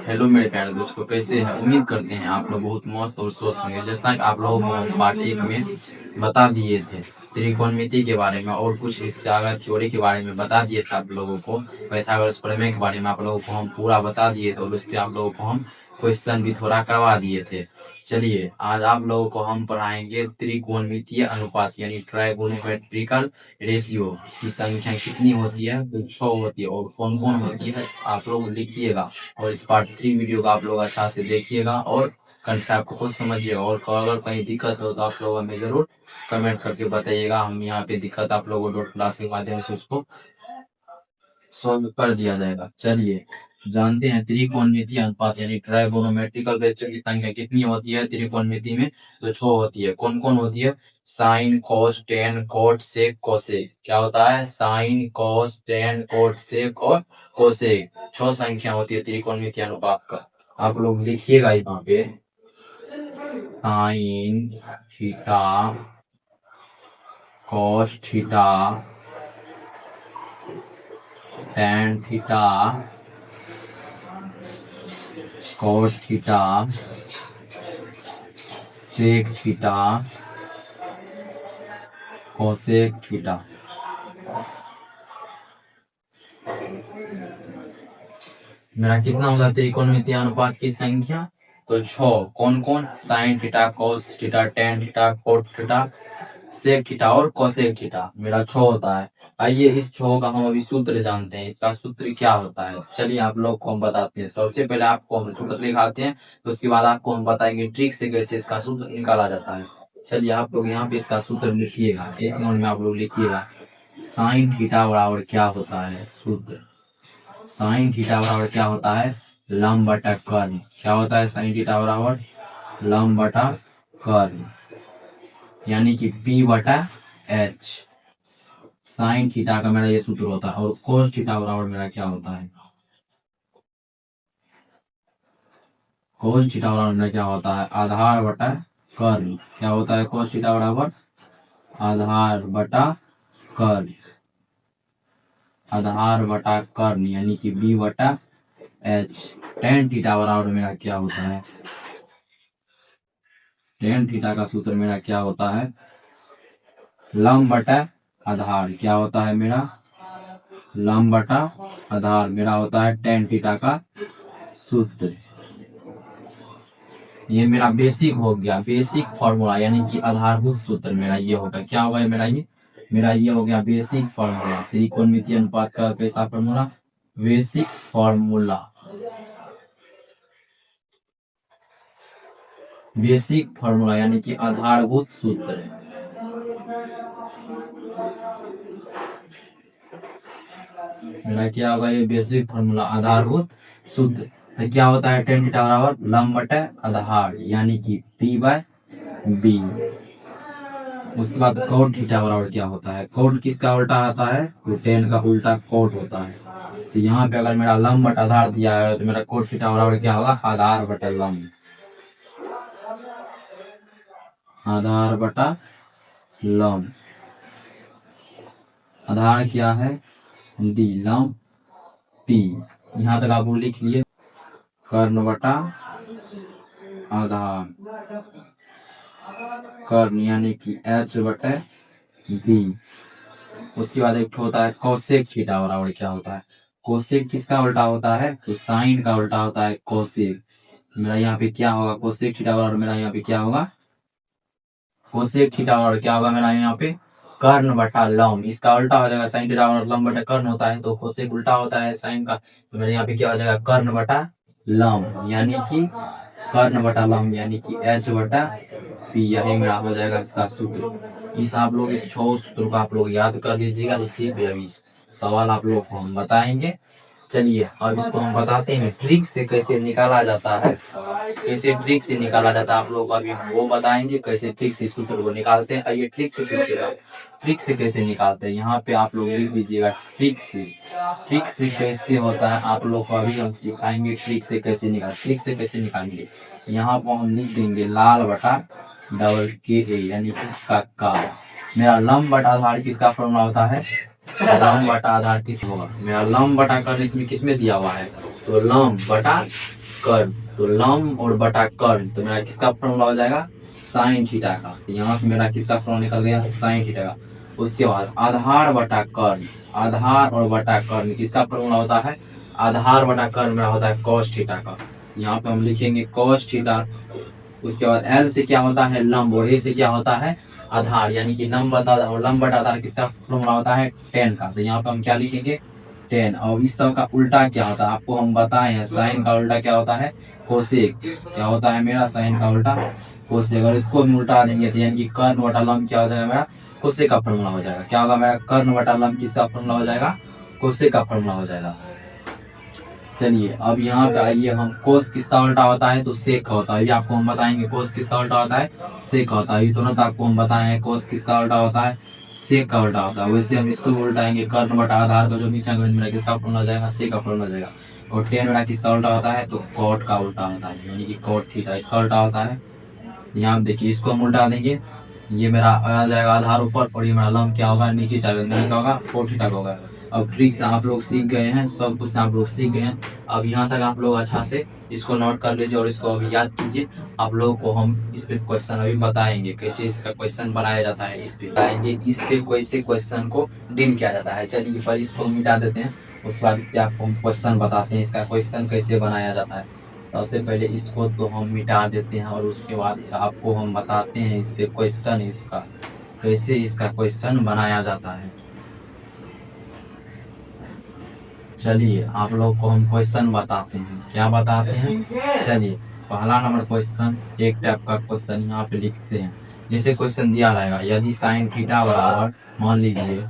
Hello मेरे प्यारे दोस्तों, कैसे हैं? उम्मीद करते हैं आप लोग बहुत मस्त और स्वस्थ होंगे। जैसा कि आप लोगों को हम पार्ट 1 में बता दिए थे त्रिकोणमिति के बारे में और कुछ इसका थ्योरी के बारे में बता दिए थे आप लोगों को। पाइथागोरस प्रमेय के बारे में आप लोगों को हम पूरा बता दिए थे और उस पर आप लोगों को हम क्वेश्चन भी थोड़ा करवा दिए थे। चलिए आज आप लोगों को हम पढ़ाएंगे त्रिकोणमितीय अनुपात यानी ट्राइगोनोमेट्रिकल रेशियो की संख्या कितनी होती है, तो 6 होती है और कौन कौन होती है आप लोग लिखिएगा। और इस पार्ट 3 वीडियो को आप लोग अच्छा से देखिएगा और कंसेप्ट को समझिएगा। और अगर कहीं दिक्कत हो तो आप लोग हमें जरूर कमेंट करके बताइएगा। हम यहाँ पे दिक्कत आप लोगों को क्लास के माध्यम से उसको सॉल्व कर दिया जाएगा। चलिए जानते हैं त्रिकोणमितीय अनुपात यानी ट्राइगोनोमेट्रिकल रेशियो की संख्या कितनी होती है त्रिकोणमिति में, तो 6 होती है। कौन कौन होती है? साइन, कॉस, टेन, कोट, सेक, कोसेक। क्या होता है? साइन, कॉस, टेन, कोट, सेक और कोसेक। 6 संख्या होती है त्रिकोणमितीय अनुपात का। आप लोग लिखिएगा यहाँ पे sine theta, cos theta, tan theta, cot theta, sec theta, cosec theta. मेरा कितना होगा त्रिकोणमितीय अनुपात की संख्या? तो 6। कौन कौन? Sine theta, cos theta, tan theta, cot theta, sec theta और कोसेक थीटा। मेरा 6 होता है। आइए इस 6 का हम अभी सूत्र जानते हैं। इसका सूत्र क्या होता है, चलिए आप लोग को हम बताते हैं। सबसे पहले आपको हम सूत्र लिखाते हैं, तो उसके बाद आपको हम बताएंगे ट्रिक से कैसे इसका सूत्र निकाला जाता है। चलिए आप लोग यहाँ पे इसका सूत्र लिखिएगा। एक नोट में आप लोग लिखिएगा साइन थीटा बराबर क्या होता है। सूत्र साइन थीटा बराबर क्या होता है? लंब बटा कर्ण। क्या होता है? साइन थीटा बराबर लंब बटा कर्ण यानी कि P बटा H। साइन थीटा का मेरा ये सूत्र होता है। और कोस थीटा बराबर मेरा क्या होता है? कोस थीटा बराबर मेरा क्या होता है? आधार बटा कर्ण। क्या होता है कोस थीटा बराबर? आधार बटा कर्ण। आधार बटा कर्ण यानी कि B बटा H। टेन थीटा बराबर मेरा क्या होता है? टेन थीटा का सूत्र मेरा क्या होता है? लंब बटा आधार। क्या होता है मेरा? लंब बटा आधार मेरा होता है टेन थीटा का सूत्र। ये मेरा बेसिक हो गया, बेसिक फॉर्मूला यानी कि आधारभूत सूत्र मेरा ये होगा। क्या होगा मेरा ये हो गया बेसिक फॉर्मूला। त्रिकोणमितीय अनुपात का कैसा formula? Basic formula. Basic formula यानी कि आधारभूत सूत्र। मेरा क्या होगा? ये बेसिक फॉर्मूला आधारभूत सूत्र। तो क्या होता है? टेन थीटा बराबर लंब बटा आधार यानी कि P बाय B। उसके बाद कोट थीटा बराबर क्या होता है? कोट किसका उल्टा आता है? तो टेन का उल्टा कोट होता है। तो यहाँ पे अगर मेरा लंब बटा आधार दिया है तो मेरा कोट थीटा बराबर क्या होगा? आधार बटा लंब। आधार बटा लंब। आधार क्या है? D, लंब P। यहाँ तक आप लिख लिए। कर्ण बटा आधार कर्ण यानी कि H बटे B। उसके बाद एक होता है कोसेक थीटा बराबर क्या होता है? कोसेक किसका उल्टा होता है? तो साइन का उल्टा होता है कोसेक। मेरा यहाँ पे क्या होगा? कोसेक थीटा बराबर मेरा यहाँ पे क्या होगा? कोसेक थीटा बराबर क्या होगा मेरा यहाँ पे? कर्ण बटा लंब। इसका उल्टा हो जाएगा, साइन थीटा बराबर लंब बटा कर्ण होता है, तो कोसेक उल्टा होता है साइन का। तो मेरे यहाँ पे क्या हो जाएगा? कर्ण बटा लंब यानी कि कर्ण बटा लंब यानी कि H बटा P। यही मेरा हो जाएगा इसका सूत्र। इस आप लोग इस 6 सूत्र को आप लोग याद कर लीजिएगा। इसी पे अभी सवाल आप लोग को हम बताएंगे। चलिए अब इसको हम बताते हैं ट्रिक से कैसे निकाला जाता है। कैसे ट्रिक से निकाला जाता है आप लोग अभी वो बताएंगे, कैसे ट्रिक से सूत्र को निकालते हैं। आइए ट्रिक से सीखिएगा। ट्रिक से कैसे निकालते हैं यहाँ पे आप लोग लिख लीजिएगा। ट्रिक से कैसे होता है आप लोग को अभी हम सिखाएंगे। ट्रिक से कैसे निकालेंगे यहाँ पर हम लिख देंगे लाल बटा डबल के यानी कि का। मेरा लंब बटा आधार किसका फॉर्मूला होता है? लंब बटा आधार किस होगा? मेरा लंब बटा कर्ण इसमें किसमें दिया हुआ है? तो लंब बटा कर्ण, तो लंब और बटा कर्ण, तो मेरा किसका फॉर्मूला हो जाएगा साइन थीटा का। तो यहाँ से मेरा किसका फॉर्मूला निकल गया साइन थीटा का। उसके बाद आधार बटा कर्ण, आधार और बटा कर्ण किसका फॉर्मूला होता है, आधार बटा कर्ण मेरा होता है कॉस थीटा का। यहाँ पे हम लिखेंगे कॉस थीटा। उसके बाद एल से क्या होता है लंब और ए से क्या होता है आधार, यानी कि लंब बटा और लंब बटा आधार किसका फॉर्मूला होता है टेन का। तो यहाँ पे हम क्या लिखेंगे टेन। और इस सब का उल्टा क्या होता है आपको हम बताए हैं, साइन का उल्टा क्या होता है कोसेक। क्या होता है मेरा साइन का उल्टा कोसेक। अगर इसको हम उल्टा देंगे तो यानी कि कर्ण बटा लंब क्या हो जाएगा मेरा कोसेक का फॉर्मूला हो जाएगा। क्या होगा मेरा कर्ण बटा लंब किसका फॉर्मूला हो जाएगा कोसेक का फॉर्मूला हो जाएगा। चलिए अब यहाँ पे आइए हम कोस किसका उल्टा होता है तो सेक का होता है। ये आपको हम बताएंगे कोस किसका उल्टा होता है सेक का होता है। ये तुरंत आपको हम बताए हैं कोस किसका उल्टा होता है सेक का उल्टा होता है। वैसे हम इसको उल्टाएंगे कर्ण बटा आधार का जो नीचे मेरा किसका फॉर्मूला हो जाएगा सेक का फॉर्मूला हो जाएगा। और टेन मेरा किसका उल्टा होता है तो कॉट का उल्टा होता है, यानी कि कॉट थीटा इसका उल्टा होता है। यहाँ देखिए इसको हम उल्टा देंगे, ये मेरा आ जाएगा आधार ऊपर और ये मेरा लंब क्या होगा नीचे जाएगा, क्या होगा कोट थीटा का होगा। अब ट्रिक्स आप लोग सीख गए हैं, सब कुछ आप लोग सीख गए हैं। अब यहाँ तक आप लोग अच्छा से इसको नोट कर लीजिए और इसको अभी याद कीजिए। आप लोगों को हम इस पे क्वेश्चन अभी बताएंगे कैसे इसका क्वेश्चन बनाया जाता है, इस पे बताएंगे इस पे कैसे क्वेश्चन को डील किया जाता है। चलिए पर इसको मिटा देते हैं, उसके बाद इस पे आपको हम क्वेश्चन बताते हैं इसका क्वेश्चन कैसे बनाया जाता है। सबसे पहले इसको तो हम मिटा देते हैं और उसके बाद आपको हम बताते हैं इस पे क्वेश्चन इसका कैसे इसका क्वेश्चन बनाया जाता है। चलिए आप लोग को हम क्वेश्चन बताते हैं, क्या बताते हैं। चलिए पहला नंबर क्वेश्चन एक टाइप का क्वेश्चन यहाँ पे लिखते हैं। जैसे क्वेश्चन दिया रहेगा यदि साइन थीटा बराबर, मान लीजिए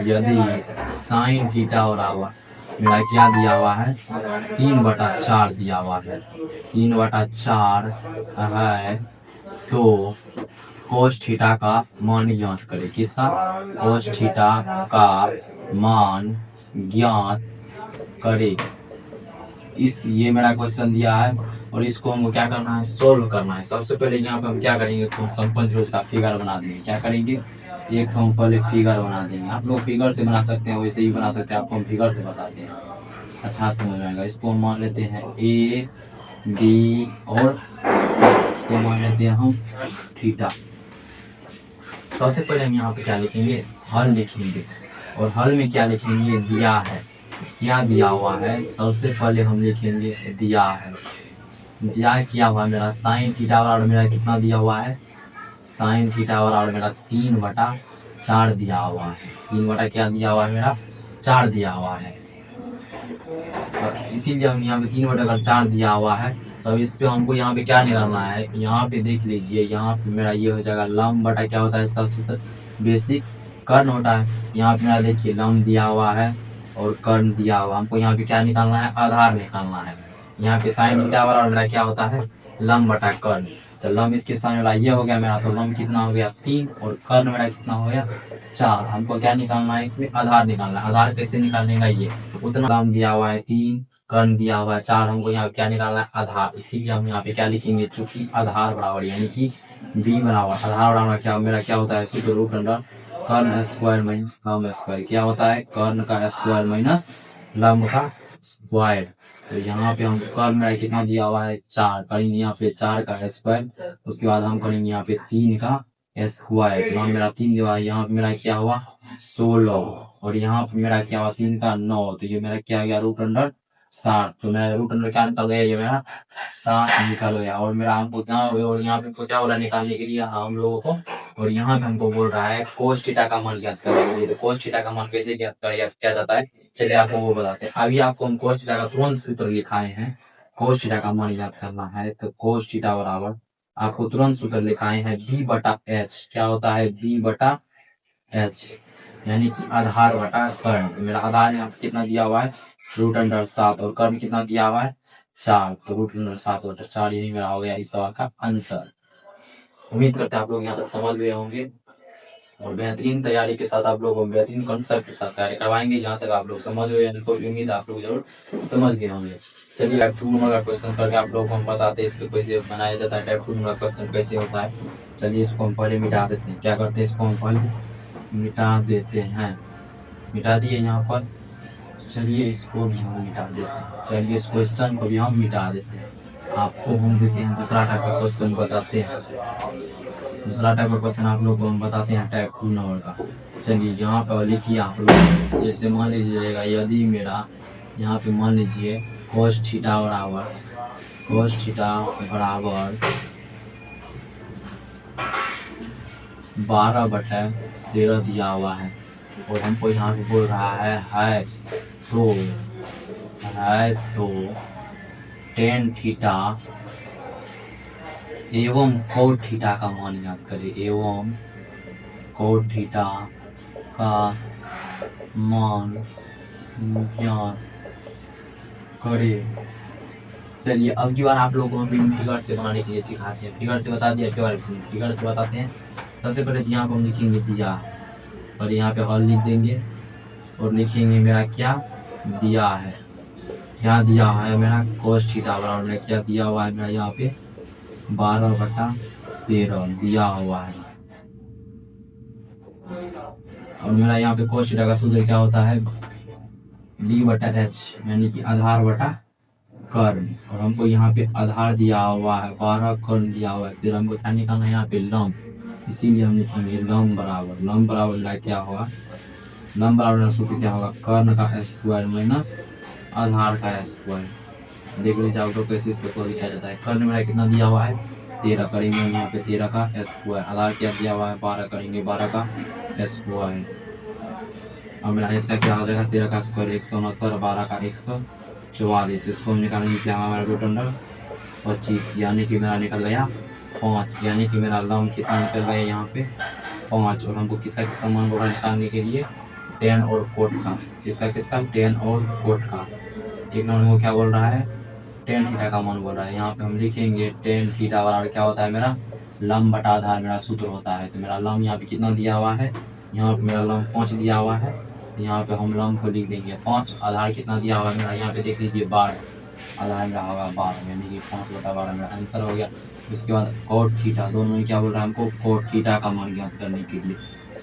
यदि साइन थीटा बराबर मेरा क्या दिया हुआ है 3/4 दिया हुआ है, 3/4 है तो कोस थीटा का मान ज्ञात करें। किसका कोस थीटा का मान ज्ञात करे। इस ये मेरा क्वेश्चन दिया है और इसको हमको क्या करना है सोल्व करना है। सबसे पहले यहाँ पे हम क्या करेंगे तो सिंपल रोज का फिगर बना देंगे। क्या करेंगे एक हम पहले फिगर बना देंगे, आप लोग फिगर से बना सकते हैं वैसे ही बना सकते हैं, आपको हम फिगर से बताते हैं अच्छा समझ आएगा। इसको हम मान लेते हैं ए बी और इसको मान लेते हैं हम थीटा। सबसे पहले हम यहाँ पे क्या लिखेंगे हल लिखेंगे और हल में क्या लिखेंगे दिया है, क्या दिया हुआ है सबसे पहले हम लिखेंगे दिया है। दिया क्या हुआ मेरा साइन थीटा बराबर मेरा कितना दिया हुआ है साइन थीटा बराबर मेरा 3/4 दिया हुआ है। 3 क्या दिया हुआ है मेरा 4 दिया हुआ है। इसीलिए हम यहाँ पे 3/4 दिया हुआ है। तो इस पे हमको यहाँ पे क्या निकालना है, यहाँ पे देख लीजिए यहाँ पे मेरा ये हो जाएगा लंब बटा क्या होता है इसका सूत्र बेसिक कर्ण होता है। यहाँ पे मेरा देखिए लंब दिया हुआ है और कर्ण दिया हुआ, हमको यहाँ पे क्या निकालना है आधार निकालना है। यहाँ पे साइन थीटा बराबर मेरा क्या होता है लंब बटा कर्ण। तो लंब इसके सामने वाला ये हो गया मेरा, तो लंब कितना हो गया 3 और कर्ण मेरा कितना हो गया 4। हमको क्या निकालना है इसमें आधार निकालना है। आधार कैसे निकालने का ये उतना लंब दिया हुआ है 3 कर्ण दिया हुआ है 4, हमको यहाँ क्या निकालना है आधार। इसीलिए हम यहाँ पे क्या लिखेंगे चूंकि आधार बराबर यानी कि b बराबर आधार बराबर क्या मेरा क्या होता है सूत्र रूट अंडर कर्ण स्क्वायर माइनस लंब स्क्वायर। क्या होता है कर्ण का स्क्वायर माइनस लंब का स्क्वायर। तो यहाँ पे हम कर्ण मेरा कितना दिया हुआ है 4, करेंगे यहाँ पे 4 का स्क्वायर, उसके बाद हम करेंगे यहाँ पे 3 का स्क्वायर। यहाँ मेरा 3 दिया हुआ है, यहाँ पे मेरा क्या हुआ 16 और यहाँ पे मेरा क्या हुआ 3 का 9, तो ये मेरा क्या गया रूट अंडर 7। तो मेरा रूट अंडर क्या निकल गया ये मेरा 7 निकल गया। और मेरा हमको क्या और यहाँ पे क्या हो रहा है निकालने के लिए हम लोगों को, और यहाँ पे हमको बोल रहा है कोस थीटा का मान ज्ञात करेंगे। तो कोस थीटा का मान कैसे ज्ञात किया जाता है चलिए आपको वो बताते हैं। अभी आपको हम कोस थीटा का तुरंत सूत्र लिखाए हैं, कोस थीटा का मान ज्ञात करना है तो कोस थीटा बराबर आपको तुरंत सूत्र लिखाए हैं b/h। क्या होता है b/h यानी कि आधार बटा कर्ण। मेरा आधार यहाँ पे कितना दिया हुआ है रूट अंडर 7 और कर्ण कितना दिया हुआ है 4, तो रूट अंडर 7/4 यही मेरा हो गया इस सवाल का आंसर। उम्मीद करते हैं आप लोग यहाँ तक समझ गए होंगे और बेहतरीन तैयारी के साथ आप लोग को बेहतरीन कॉन्सेप्ट के साथ तैयारी करवाएंगे। जहाँ तक आप लोग समझ गए हैं तो उम्मीद आप लोग जरूर समझ गए होंगे। चलिए टाइप 2 नंबर का क्वेश्चन करके आप लोग को हम बताते हैं इसको कैसे बनाया जाता है, टाइप 2 नंबर का क्वेश्चन कैसे होता है। चलिए इसको हम पहले मिटा देते हैं। क्या करते हैं इसको हम पहले मिटा देते हैं, मिटा दिए यहाँ पर। चलिए इसको भी हम मिटा देते हैं, चलिए इस क्वेश्चन को भी हम मिटा देते हैं। आपको हम देते हैं दूसरा टाइप का क्वेश्चन बताते हैं। दूसरा टाइप का क्वेश्चन आप लोग को हम बताते हैं टाइप 2 नंबर का। चलिए यहाँ पर लिखिए आप लोग, जैसे मान लीजिएगा यदि मेरा यहाँ पे मान लीजिए cos थीटा बराबर 12/13 दिया हुआ है और हमको यहाँ पे बोल रहा है तो tan थीटा एवं cot थीटा का मान ज्ञात करें, एवं cot थीटा का मान ज्ञात करें। चलिए अब की बार आप लोगों को हम फिगर से बनाने के लिए सिखाते हैं। फिगर से बता दिया, फिगर से बताते हैं। सबसे पहले यहाँ पर हम लिखेंगे दिया और यहाँ पे हल लिख देंगे और लिखेंगे मेरा क्या दिया है। यहाँ दिया है मेरा cos थीटा बराबर क्या दिया हुआ है मेरा यहाँ पे 12/13 दिया हुआ है। और मेरा यहाँ पे cos थीटा का सूत्र क्या होता है D/H, यानी कि आधार बटा कर्ण। और हमको यहाँ पे आधार दिया हुआ है 12, कर्ण दिया हुआ है, फिर हमको क्या निकालना है यहाँ पे लंब, इसीलिए हम लिखेंगे लंब बराबर क्या होगा, लंब बराबर सूत्र क्या होगा कर्ण का स्क्वायर माइनस आधार का स्क्वायर। देख लीजिए आप लोग कैसे इसको लिखा जाता है। कर्ण मेरा कितना दिया हुआ है 13, करेंगे यहाँ पे 13 का स्क्वायर, आधार क्या दिया हुआ है 12, करेंगे 12 का स्क्वायर। अब मेरा इसका क्या हो जाएगा 13 का स्क्वायर 169, 12 का 144, इसको हम निकालेंगे क्या हमारा रूट अंडर 25, यानी कि मेरा निकल गया 5, यानी कि मेरा लंब कितना निकल गया यहाँ पे 5। और हमको किसका मान बोला निकालने के लिए tan और cot का, किसका tan और cot का। एक नंबर को क्या बोल रहा है tan थीटा का मान बोल रहा है। यहाँ पे हम लिखेंगे tan थीटा बराबर क्या होता है मेरा लंब बटा आधार मेरा सूत्र होता है। तो मेरा लंब यहाँ पे कितना दिया हुआ है, यहाँ पे मेरा लंब 5 दिया हुआ है, यहाँ पे हम लंब को लिख देंगे 5। आधार कितना दिया हुआ है मेरा यहाँ पे देख लीजिए 12, आधार मेरा होगा 12, यानी कि 5/12 मेरा आंसर हो गया। उसके बाद cot थीटा, दोनों में क्या बोल रहा है हमको cot थीटा का मान ज्ञात करने के लिए।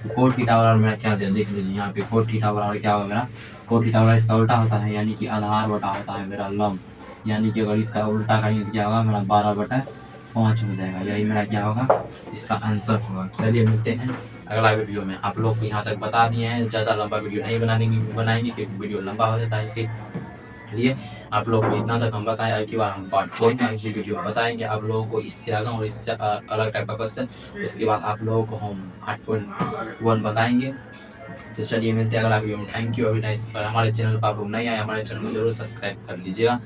तो cot थीटा बराबर मेरा क्या दिया देख लीजिए यहाँ पे cot थीटा बराबर क्या होगा मेरा, cot थीटा बराबर इसका उल्टा होता है, यानी कि आधार बटा होता है मेरा लंब, यानी कि अगर इसका उल्टा करेंगे तो क्या होगा मेरा 12/5 हो जाएगा। यही मेरा क्या होगा इसका आंसर होगा। चलिए मिलते हैं अगला वीडियो में। आप लोग को यहाँ तक बता दिए हैं, ज़्यादा लंबा वीडियो नहीं बनाएंगे क्योंकि वीडियो लंबा हो जाता है, इसीलिए आप लोग को इतना तक हम बताएं। अगली बार हम पार्ट 4 में इसी वीडियो में बताएंगे आप लोगों को इससे आगे और इससे अलग टाइप का क्वेश्चन। उसके बाद आप लोगों को हम 8.1 बताएंगे। तो चलिए मिलते हैं अगला वीडियो में। Thank you. अभी नाइस, हमारे चैनल पर आप लोग नहीं आए, हमारे चैनल को जरूर सब्सक्राइब कर लीजिएगा।